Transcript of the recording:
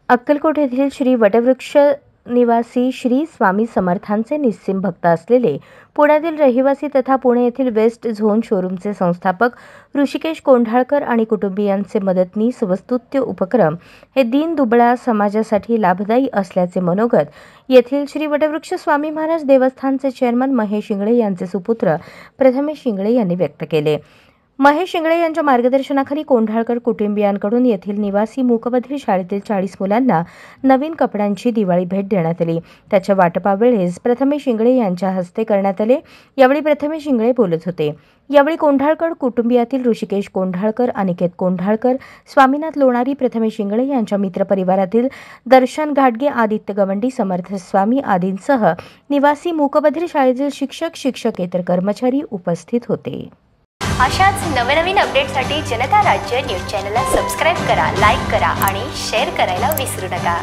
अक्कलकोट येथील श्री वटवृक्ष निवासी श्री स्वामी समर्थांचे निस्सीम भक्त असलेले पुण्यातील रहिवासी तथा पुणे येथील वेस्ट झोन शोरूमचे संस्थापक ऋषिकेश कोंढाळकर आणि कुटुंबियांचे मदतनीस व स्तुत्य उपक्रम हे दीन दुबळा समाजासाठी लाभदायी असल्याचे मनोगत येथील श्री वटवृक्ष स्वामी महाराज देवस्थानचे चेअरमन महेश इंगळे यांचे सुपुत्र प्रथमेश इंगळे यांनी व्यक्त केले। महेश इंगळे यांच्या मार्गदर्शनाखाली कोंढाळकर कुटुंबियांकडून येथील निवासी मूकबधिर शाळेतील 40 मुलांना नवीन कपड्यांची दिवाळी भेट देण्यात आली। त्याच्या वाटपावेळेस प्रथमेश इंगळे यांच्या हस्ते करण्यात आले। यावेळी प्रथमेश इंगळे बोलत होते। यावेळी कोंढाळकर कुटुंबियातील ऋषिकेश कोंढाळकर, अनिकेत कोंढाळकर, स्वामीनाथ लोणारी, प्रथमेश इंगळे यांच्या मित्रपरिवारातील दर्शन घाटगे, आदित्य गवंडी, समर्थ स्वामी आदींसह निवासी मूकबधिर शाळेतील शिक्षक, शिक्षकेतर कर्मचारी उपस्थित होते। अशाच नवनवीन अपडेटसाठी जनता राज्य न्यूज चॅनलला सबस्क्राइब करा, लाईक करा आणि शेअर करायला विसरू नका।